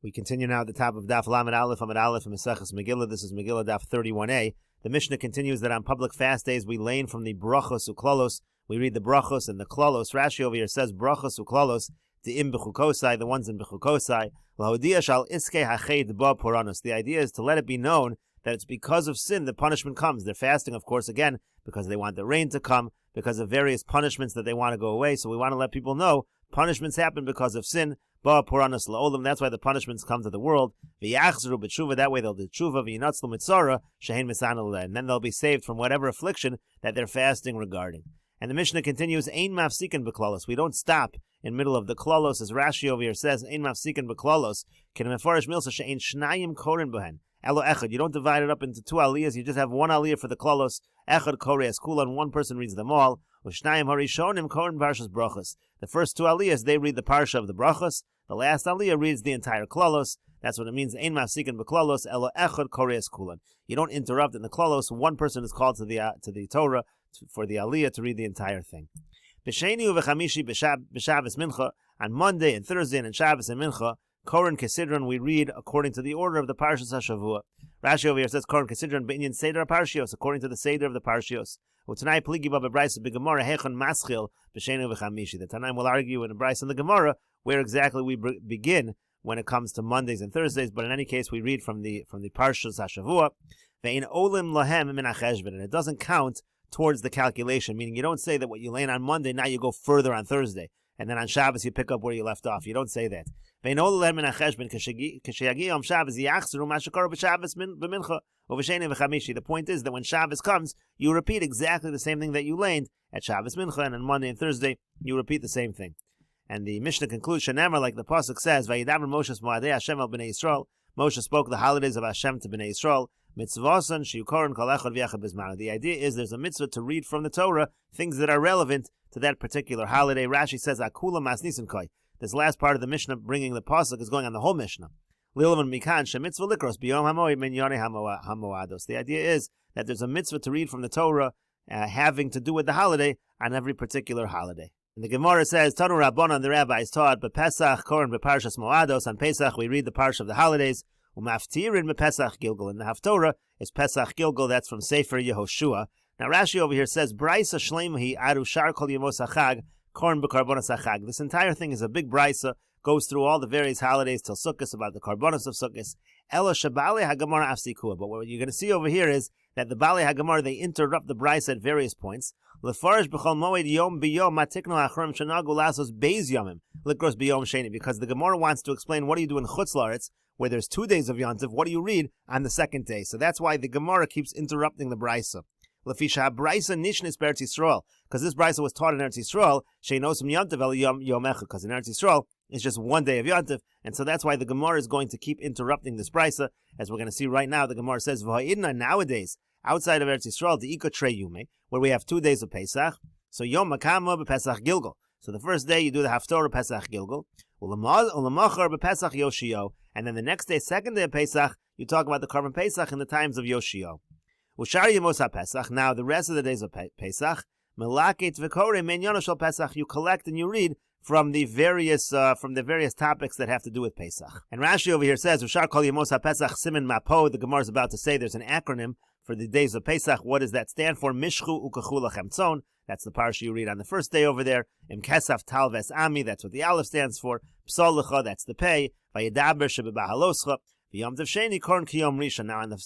We continue now at the top of Daf Lamed Aleph Amud Aleph in Meseches Megillah. This is Megillah Daf 31a. The Mishnah continues that on public fast days we lane from the brachos uklalos. We read the brachos and the klalos. Rashi over here says brachos uklalos the im bechukosai, the ones in bechukosai. Lahodia shal iske hached ba poranos. The idea is to let it be known that it's because of sin the punishment comes. They're fasting, of course, again because they want the rain to come, because of various punishments that they want to go away. So we want to let people know punishments happen because of sin. Ba poranos laolam. That's why the punishments come to the world. V'yachzru b'tshuva. That way they'll do tshuva. V'yinatzlu mitzara shehein misanal. And then they'll be saved from whatever affliction that they're fasting regarding. And the Mishnah continues, Ein mafsikin b'klalos. We don't stop in middle of the klalos, as Rashi over here says, Ein mafsikin b'klalos. Ken mefarish milsa she'ein shnayim korin b'hen. Elo echad. You don't divide it up into two aliyahs. You just have one aliyah for the klalos. Echad korei eskula, and one person reads them all. Ushnayim harishonim korin parshas brachos. The first two aliyahs, they read the parsha of the brachos. The last aliyah reads the entire klalos. That's what it means. Ein mafsikin b'klalos elo echad korei eskula. You don't interrupt in the klalos. One person is called to the Torah for the aliyah to read the entire thing. B'sheni uv'chamishi b'Shabbos mincha, on Monday and Thursday and Shabbos and mincha, Koren Kesidron we read according to the order of the Parshas HaShavua. Rashi over here says Koren Kesidron b'inyan Seder HaParshios, according to the Seder of the Parshios. U'tanai pligi ba b'brayso b'Gemara hechon maschil b'sheni uv'chamishi. The Tanaim will argue in a brayso in the Gemara where exactly we begin when it comes to Mondays and Thursdays, but in any case we read from the Parshas HaShavua. Ve'in olim lahem min ha'cheshbon, and it doesn't count towards the calculation, meaning you don't say that what you lane on Monday, now you go further on Thursday, and then on Shabbos you pick up where you left off. You don't say that. The point is that when Shabbos comes, you repeat exactly the same thing that you laned at Shabbos Mincha, and on Monday and Thursday you repeat the same thing. And the Mishnah concludes, Shenemar, like the Pasuk says, Vayidaber Moshe Moadei Hashem al Bnei Yisrael. Moshe spoke the holidays of Hashem to Bnei Yisrael. Mitzvasan shiyukorin kol echad v'yachad bizmano. The idea is there's a mitzvah to read from the Torah things that are relevant to that particular holiday. Rashi says akula masnisin koi. This last part of the Mishnah, bringing the pasuk, is going on the whole Mishnah. Lilavan mikan shemitzvah likros biyom hamoed min yonei hamoados. The idea is that there's a mitzvah to read from the Torah having to do with the holiday on every particular holiday. And the Gemara says, Tanu Rabbanan, the rabbis taught, but Pesach korin beparshas moados. On Pesach we read the parsha of the holidays. Umaftirin Pesach Gilgal. And the Haftorah is Pesach Gilgal. That's from Sefer Yehoshua. Now Rashi over here says, Braisa Shleimahi Aru Shar Kol Yemos HaChag Korn B'Karbonos HaChag. This entire thing is a big Braisa, goes through all the various holidays till Sukkot, about the Karbonos of Sukkot. Ela Shabale HaGemara Afsikua. But what you're going to see over here is that the Bale HaGemara, they interrupt the Braisa at various points. Lefarish B'chol Moed Yom B'Yom Matikno Achrom Shanagu Lasos Beis Yomim Likros B'Yom Sheni. Because the Gemara wants to explain what do you do in Chutz La'aretz, where there's 2 days of Yontif, what do you read on the second day? So that's why the Gemara keeps interrupting the Braisa. Lefisha Braisa Nishnis Beretz Yisrael, because this Braisa was taught in Eretz Yisrael, Sheinosim Yontif El Yom Yomecha, because in Eretz Yisrael it's just 1 day of Yontif, and so that's why the Gemara is going to keep interrupting this Braisa, as we're going to see right now. The Gemara says, V'ha'idna, nowadays, outside of Eretz Yisrael, the Iko Trei Yume, where we have 2 days of Pesach, so Yom Makama B'Pesach Gilgal. So the first day you do the Haftorah Pesach Gilgal, Ulamachar B'Pesach Yoshio, and then the next day, second day of Pesach, you talk about the Karban Pesach in the times of Yoshio. Ushar Yemos HaPesach, now the rest of the days of Pesach, Melaket V'Korei Men Yonoshal Pesach, you collect and you read from the various topics that have to do with Pesach. And Rashi over here says, Ushar Kol Yemos HaPesach Siman Mapo, the Gemara is about to say there's an acronym for the days of Pesach. What does that stand for? Mishchu Ukachu Lachem Tzon. That's the parsha you read on the first day over there. Im Kesaf Talves Ami, that's what the Aleph stands for. Psol Lecha, that's the pay. Vayedaber Shebebahaloscha. V'yom Tov Sheni Korn Kiyom Rishon. Now on the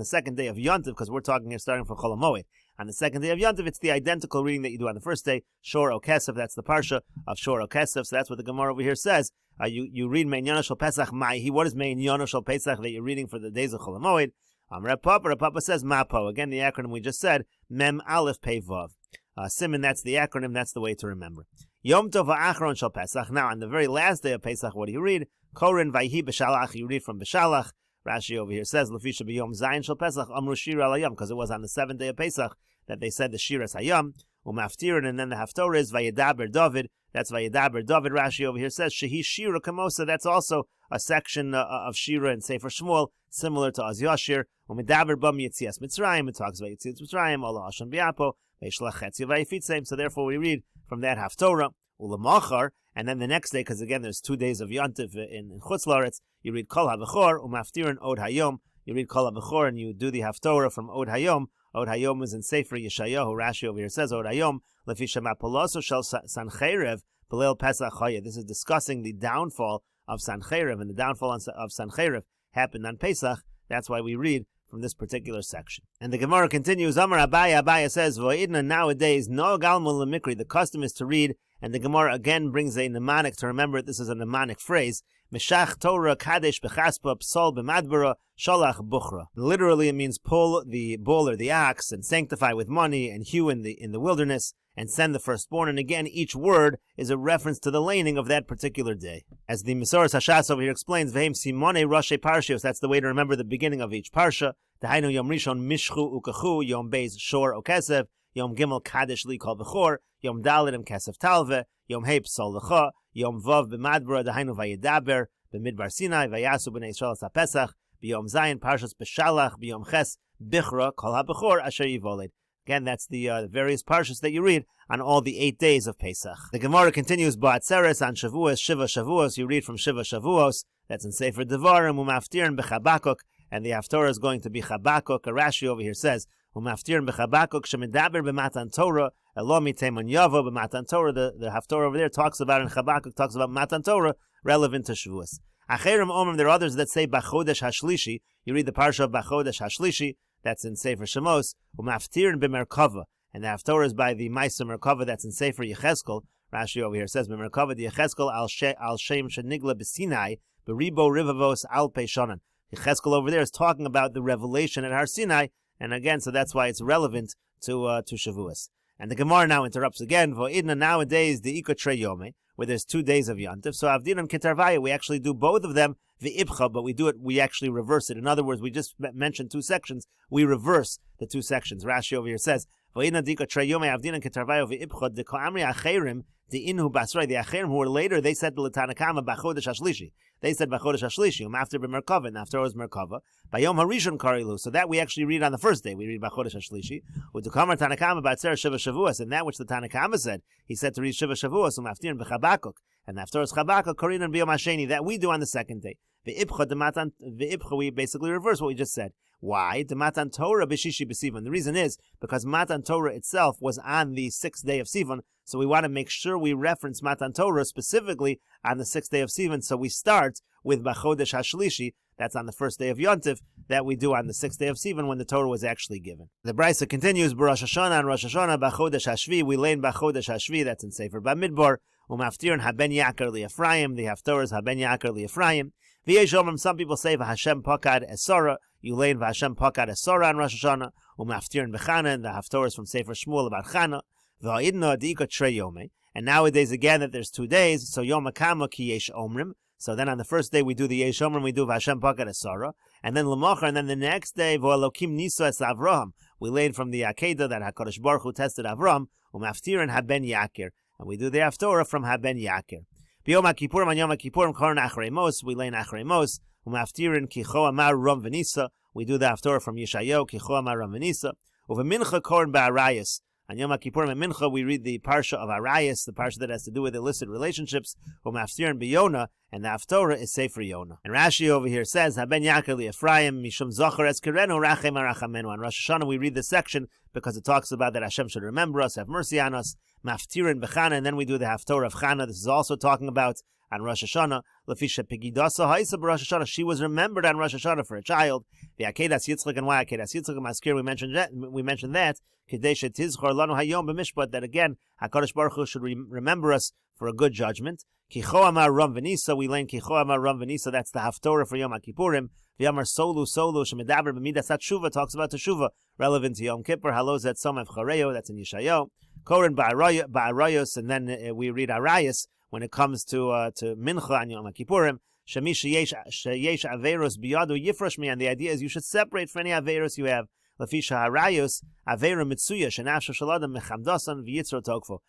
second day of Yontif, because we're talking here starting from Chol HaMoed. On the second day of Yontif, it's the identical reading that you do on the first day. Shor O Kesef, that's the parsha of Shor O Kesef. So that's what the Gemara over here says. You read Mein Yonoshal Pesach Maihi. What is Mein Yonoshal Pesach that you're reading for the days of Chol HaMoed? Reb Papa says Mapo. Again, the acronym we just said, Mem Aleph Pei Vav. Siman, that's the acronym, that's the way to remember. Yom Tov Ha'achron Shal Pesach. Now, on the very last day of Pesach, what do you read? Korin Vayhi B'Shalach, you read from B'Shalach. Rashi over here says, Lefisha B'Yom Zayin Shal Pesach, Amru Shira Al Hayom, because it was on the 7th day of Pesach that they said the Shiras Hayom, Umaftirin, and then the Haftorah is Vayedaber David. That's Vayedaber David. Rashi over here says, Shehi Shira Kamosa, that's also a section of Shira in Sefer Shmuel, similar to Az Yashir. Umedaber Bam Yitzias Mitzrayim, it talks about Yitzias Mitzrayim, Allah Hashem Biapo. So therefore we read from that Haftorah. Ulamachar, And then the next day, because again there's 2 days of Yontif in Chutz La'aretz, you read Kol HaBechor, Umaftirin Od Hayom. You read Kol HaBechor and you do the Haftorah from Od Hayom. Od Hayom is in Sefer Yeshayahu. Rashi over here says Od Hayom, Lefi Shema Poloso Shel Sancherev, Belel Pesach Chaya. This is discussing the downfall of Sancherev, and the downfall of Sancherev happened on Pesach. That's why we read from this particular section. And the Gemara continues, Amar Abaya says, V'idna nowadays, no galmul lemikri, the custom is to read, and the Gemara again brings a mnemonic to remember it. This is a mnemonic phrase, Meshach Torah Kadesh Bechaspa Psol B'madbara Sholach Buchra. Literally it means pull the bull or the ox and sanctify with money and hew in the wilderness and send the firstborn. And again, each word is a reference to the laning of that particular day. As the Mesoras Hashas over here explains, Vehem Simone Roshe Parshios, that's the way to remember the beginning of each Parsha. Dahainu Yom Rishon Mishchu Ukachu, Yom Beis Shor Okesev, Yom Gimel Kadesh Li Kol Bechor, Yom Dalet Kesef Talve, Yom Hei Psol Lecha, Yom Vav B'madbara, Dahainu Vayedaber, B'midbar Sinai, Vayasu B'nei Yisrael Sapesach, B'yom Zayin Parshas B'shalach, B'yom Ches Bichra, Kol HaBechor Asher Yivoled. Again, that's the various parshas that you read on all the 8 days of Pesach. The Gemara continues, Ba'atzeres on Shavuos, Shiva Shavuos. You read from Shiva Shavuos. That's in Sefer Devarim, Umaftirin B'Chabakuk, and the Haftorah is going to be Chabakuk. Rashi over here says, Umaftirin B'Chabakuk, Shemidaber B'Matan Torah, Elomi Teman Yavo B'Matan Torah. The Haftorah over there talks about, and Chabakuk talks about Matan Torah, relevant to Shavuos. Acherim Omrim, there are others that say B'Chodesh HaShlishi. You read the parsha of B'Chodesh HaShlishi. That's in Sefer Shemos, Umaftirin b'Merkava, and the Haftorah is by the Ma'aser Merkava. That's in Sefer Yecheskel. Rashi over here says, "B'Merkava the Yecheskel al Shem Shenigla b'Sinai b'Ribo Rivavos al Peishanan." Yecheskel over there is talking about the revelation at Har Sinai, and again, so that's why it's relevant to Shavuos. And the Gemara now interrupts again. V'idna nowadays the Ika Trei Yome, where there's 2 days of Yontif. So Avdinam Ketarvaya, we actually do both of them v'ibcha, but we actually reverse it. In other words, we just mentioned 2 sections, we reverse the 2 sections. Rashi over here says, V'idna dika Trei Yome Avdinam Ketarvaya v'ibcha de ka'amri acherim the inhu basrei, the acherim who were later, they said l'tanakama b'chodesh hashlishi. They said b'chodesh hashlishi, after b'merkava, and after it was merkava, b'yom harishon karilu. So that we actually read on the first day. We read b'chodesh hashlishi. U'tukamar tanakama b'atzer shiva shavuos, and that which the Tanakama said, he said to read shiva shavuos umaftirin b'chabakuk, and after it's chabakuk karinan b'yom hasheni. That we do on the second day. V'ibcha, we basically reverse what we just said. Why? The Matan Torah b'shishi b'Sivan. The reason is because Matan Torah itself was on the 6th day of Sivan, so we want to make sure we reference Matan Torah specifically on the 6th day of Sivan. So we start with B'chodesh Hashlishi, that's on the first day of Yontif, that we do on the 6th day of Sivan when the Torah was actually given. The Brisa continues, B'Rosh Hashanah, on Rosh Hashanah, B'chodesh Hashvi, we lay in B'chodesh Hashvi, that's in Sefer Bamidbar, Umaftirin Haben Yakar li Ephraim, the Haftorah is Haben Yakar li Ephraim. V'yesh some people say V'Hashem Pakad Esora, you lay in V'Hashem Pakad Esora on Rosh Hashanah, Umaftirin B'Chana, and the Haftorah is from Sefer Shmuel about Chana, V'Ha'idna D'ika Trei Yome, and nowadays again that there's 2 days, so Yom HaKama Ki Yesh Omrim, so then on the first day we do the Yesh Omrim, we do V'Hashem Pakad Esora, and then L'mocher, and then the next day V'Elokim Niso Es Avraham, we lay in from the Akedah that HaKadosh Baruch Hu tested Avraham, Umaftirin Haben Yakir, and we do the Haftorah from Haben Yakir. B'Yom HaKippurim, on Yom HaKippurim, Koran Achrei Mos, we lay in Achrei Mos, Umaftirin Kicho Amar Rom V'Nisa, we do the Haftorah from Yeshayahu, Kicho Amar Rom V'Nisa, Uvemincha Koran Ba'arayas. On Yom HaKippurim and Mincha, we read the Parsha of Arayas, the Parsha that has to do with illicit relationships, Umaftirin B'Yona, and the Haftorah is Sefer Yona. And Rashi over here says, Haben Yakar li Ephraim, Mishum Zocher Es Kirenu, Rachem Arachamenu. On Rosh Hashanah, we read this section because it talks about that Hashem should remember us, have mercy on us, Maftirin B'Chana, and then we do the Haftorah of Chana. This is also talking about on Rosh Hashanah, Lefisha Pegidasa Haisa Rosh Hashanah. She was remembered on Rosh Hashanah for a child. The Akedas Yitzchak, and why Akedas Yitzchak and Maskir, we mentioned that. Kadesha Tizchor Lanu Hayom B'Mishpat, that again HaKadosh Baruch Hu should remember us for a good judgment. Kicho Amar Ram V'Nisa, we learn Kicho Amar Ram V'Nisa. That's the Haftorah for Yom HaKippurim. V'Yamar Solu Shemedaber B'Midas Teshuva, talks about Teshuva, relevant to Yom Kippur. Halozet Somev Chareyo, that's in Yeshayahu. Koren Ba'arayos, and then we read Arayas when it comes to Mincha on Yom HaKippurim. Shemish Sheyesh Averos Biyadu Yifrosh Mi, and the idea is you should separate for any Averos you have. Lafisha Harayos Avera Mitsuya Shenafsha Shaladam Mechamdasan V'Yitzro Tokfo.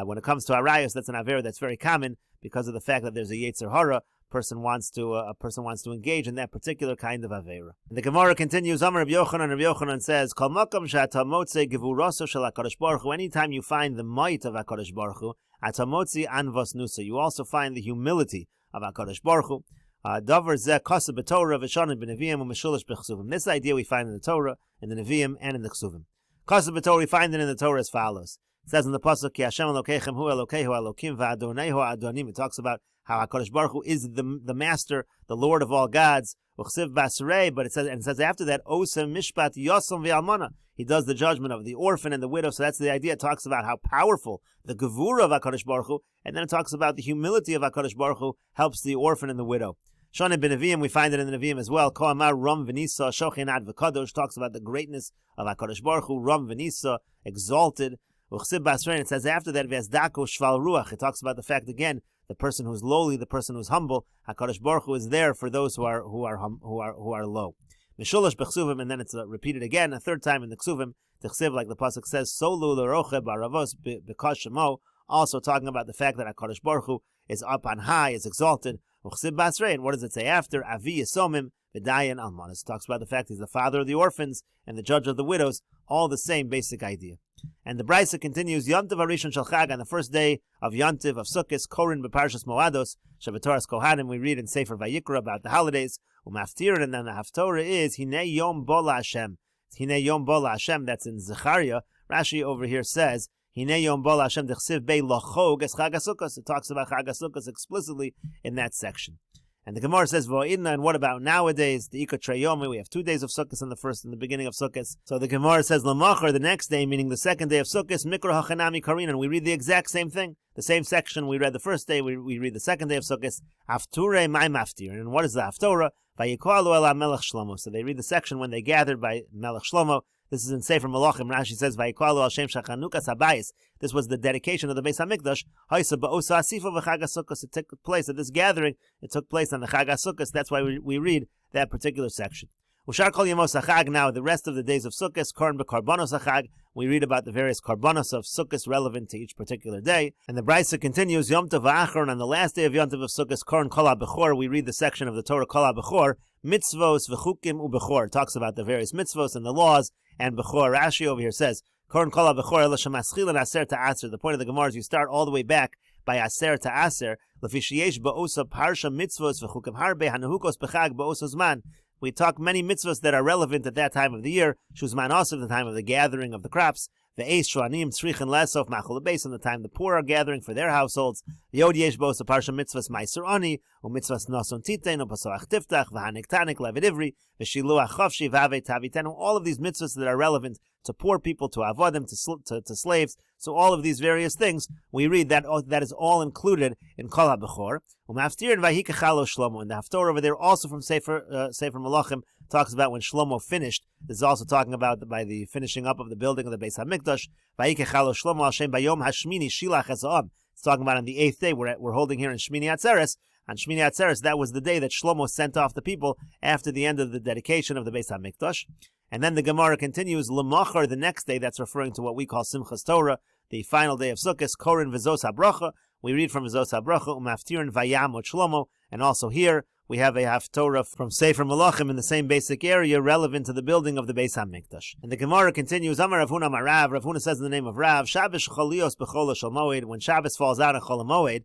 When it comes to Arayos, that's an Avera that's very common because of the fact that there's a Yetzer Hara person wants to engage in that particular kind of avera. And the Gemara continues. Amar Rabbi Yochanan says, Kol makom she'ata motze gevuraso shel HaKadosh Baruch Hu. Anytime you find the might of HaKadosh Baruch Hu, ata motzi anvos nusa. You also find the humility of HaKadosh Baruch Hu. Davar zeh kaseh b'Torah v'shanim b'Neviim u'meshulish b'Chsuvim. This idea we find in the Torah, in the Neviim, and in the Chsuvim. Kaseh b'Torah, we find it in the Torah as follows. It says in the pasuk, Ki Hashem Elokeichem hu Elokehu Elokim v'Adonehu Adonim. It talks about how HaKadosh Baruch Hu is the master, the Lord of all gods. Uchsiv basrei, but it says after that, Osem mishpat yosam v'almana. He does the judgment of the orphan and the widow. So that's the idea. It talks about how powerful the gevura of HaKadosh Baruch Hu, and then it talks about the humility of HaKadosh Baruch Hu helps the orphan and the widow. Shonim b'Neviim, we find it in the Neviim as well. Ko amar ram v'nisa shochin ad v'kadosh, talks about the greatness of HaKadosh Baruch Hu, ram v'nisa, exalted. Uchsib basrein, it says after that, v'ezdako shval ruach. It talks about the fact again, the person who's lowly, the person who's humble. HaKadosh Baruch Hu is there for those who are low. Mishulish b'chsuvim, and then it's repeated again a third time in the Ksuvim. T'chsiv, like the pasuk says, solu l'roche b'aravos b'kosh shemo, also talking about the fact that HaKadosh Baruch Hu is up on high, is exalted. Uchsib basrein, what does it say after? Avi yisomim v'dayan almanas. It talks about the fact he's the father of the orphans and the judge of the widows, all the same basic idea. And the Brisa continues, Yontiv Harishon Shel Chag, on the first day of Yontiv, of Sukkot, Korin b'Parshas Moados, Shabatoras Kohanim, we read in Sefer Vayikra about the holidays, Umaftir, and then the Haftorah is, Hinei Yom Bola Hashem. Hinei Yom Bola Hashem, that's in Zechariah. Rashi over here says, Hinei Yom Bola Hashem Dechsiv Bei Lochog Es Chag HaSukkos. It talks about Chag HaSukkos explicitly in that section. And the Gemara says, Vo'idna, and what about nowadays? The Ika Treyomi, we have 2 days of Sukkot in the beginning of Sukkot. So the Gemara says, Lamachar, the next day, meaning the second day of Sukkot, Mikra Hachanami Karin, and we read the exact same thing. The same section we read the first day, we read the second day of Sukkot, Afture Mai Maftir. And what is the Haftorah? Vayikwalu Ela Melech Shlomo. So they read the section when they gathered by Melech Shlomo. This is in Sefer Malachim. Rashi says, Vayikwalu Al Shem Shachanukas Habayis. This was the dedication of the Beis HaMikdash. Haisa Ba'osa Asifa V'Chag HaSukkos. It took place at this gathering. It took place on the Chag HaSukkos. That's why we read that particular section. Ushar Kol Yemos HaChag. Now, the rest of the days of Sukkos, Korn B'Karbonos HaChag. We read about the various Karbonos of Sukkos relevant to each particular day. And the Brisa continues, Yom Tov V'Achron, on the last day of Yom Tov of Sukkos, Korn Kol HaBechor. We read the section of the Torah Kol HaBechor, Mitzvos V'Chukim U'Bechor. It talks about the various mitzvos and the laws. And Bechor, Rashi over here says, Korn Kol HaBechor Ela Shemaschil and Aser Ta'aser. The point of the Gemara is you start all the way back by Aser Ta'aser. L'fishiyesh Ba'osa Parsha Mitzvos V'Chukim Harbe Hanahukos B'Chag Ba'osa Zman. We talk many mitzvahs that are relevant at that time of the year. Shuzman also, the time of the gathering of the crops. The Eis Shvanim Tzrichin Lesof Machol Beis, and the time the poor are gathering for their households. The Yod Yesh Bos a Parsha Mitzvahs Meiser Ani, Mitzvahs Noson Titein, Pasoach Tiftach, V'Hanik Tanik Levid Ivri, V'Shiluach Chavshi V'Ave Taviten. All of these mitzvahs that are relevant to poor people, to avodim, to slaves. So all of these various things we read that is all included in Kol HaBechor. Umaftir and Vayikachalo Shlomo, and the Haftorah over there also from Sefer Malachim talks about when Shlomo finished. This is also talking about by the finishing up of the building of the Beis HaMikdash. Vayikachalo Shlomo Hashem Bayom Hashmini Shilach Esa'am. It's talking about on the 8th day. We're holding here in Shmini Atzeres. On Shmini Atzeres, that was the day that Shlomo sent off the people after the end of the dedication of the Beis HaMikdash. And then the Gemara continues, L'machar, the next day, that's referring to what we call Simchas Torah, the final day of Sukkot, Korin V'zos HaBracha. We read from V'zos HaBracha, Umaftirin Vayamot Shlomo, and also here we have a Haftorah from Sefer Malachim in the same basic area relevant to the building of the Beis HaMikdash. And the Gemara continues, Amar Rav Huna Marav, Rav Huna says in the name of Rav, Shabbos Cholios B'chol Shel Moed, when Shabbos falls out on Chol HaMoed,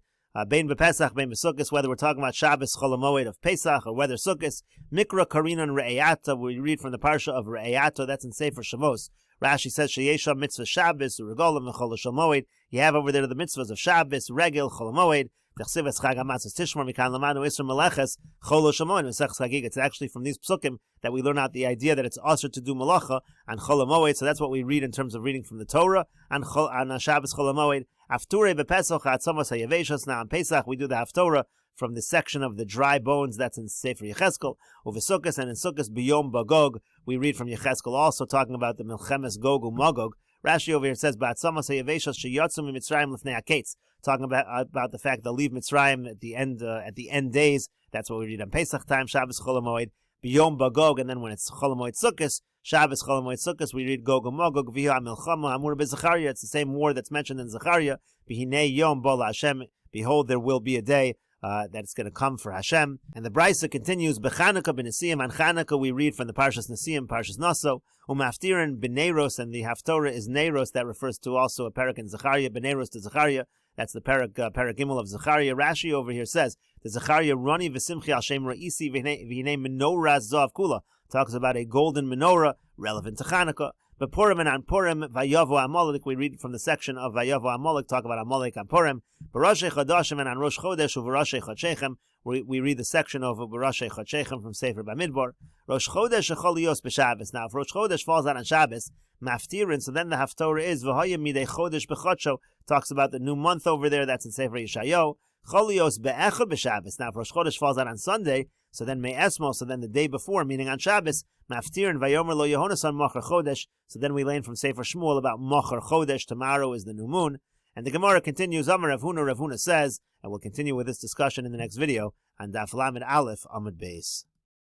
Bein b'Pesach, bein b'Sukkos, whether we're talking about Shabbos Chol HaMoed of Pesach or whether Sukkos, Mikra Karinan Re'eyata, we read from the Parsha of Re'eyata, that's in Sefer Shavos. Rashi says, Sheyesha mitzvah Shabbos, Regolim, Chol Shel Moed. You have over there the mitzvahs of Shabbos, Regel, Chol HaMoed, Techsiv Chag HaMatzos Tishmar, Mikan Lamanu Isra Meleches, Chol Shel Moed, Meseches Chagig. It's actually from these psukim that we learn out the idea that it's usher to do malacha on Chol HaMoed. So that's what we read in terms of reading from the Torah on Shabbos Chol HaMoed. Afture bepesach atzamos hayaveshos. Now on Pesach we do the Haftorah from the section of the dry bones that's in Sefer Yecheskel. Over Sukkos, and in Sukkos biyom bagog we read from Yecheskel also talking about the Milchemes Gog uMagog. Rashi over here says ba'atzamos hayaveshos sheyotzu miMitzrayim lifnei haketz, talking about the fact they'll leave Mitzrayim at the end days. That's what we read on Pesach time, Shabbos Chol HaMoed, biyom bagog, and then when it's Chol HaMoed Sukkos, Shabbos Chol HaMoed Sukkos, we read Gog uMagog, V'hi HaMilchama Amur b'Zechariah. It's the same war that's mentioned in Zechariah. B'hinei Yom Bo LaHashem. Behold, there will be a day that's going to come for Hashem. And the Brisa continues, B'Chanukah b'Nesiyim, on Chanukah we read from the Parshas Nesiyim, Parshas Naso, Umaftirin b'Neiros, and the Haftorah is Neiros, that refers to also a parak in Zechariah, b'Neiros to Zechariah, that's the parak Gimel of Zechariah. Rashi over here says, the Zechariah Rani v'Simchi al Shem Ra'isi v'hinei menorah zav kula, talks about a golden menorah relevant to Chanukah. But Purim and on Purim, Vayavo Amalek, we read from the section of Vayavo Amalek, talk about Amalek on Purim. B'Rosh Chodashim and on Rosh Chodesh, U'Rosh Chodshechem, we read the section of Rosh Chodshechem from Sefer Bamidbar. Rosh Chodesh Echolios b'Shabbos. Now, if Rosh Chodesh falls out on Shabbos, Maftirin, so then the Haftorah is V'Hoyim Midei Chodesh B'Chodsho, talks about the new month over there, that's in Sefer Yeshayahu. Cholios Be'echad b'Shabbos. Now, if Rosh Chodesh falls out on Sunday, so then Me'esmo, so then the day before, meaning on Shabbos, Maftirin Vayomer Lo Yehonasan Mocher Chodesh. So then we learn from Sefer Shmuel about Mocher Chodesh. Tomorrow is the new moon. And the Gemara continues, Amar Rav Huna says, and we'll continue with this discussion in the next video on Daf Lamed Aleph Amud Beis.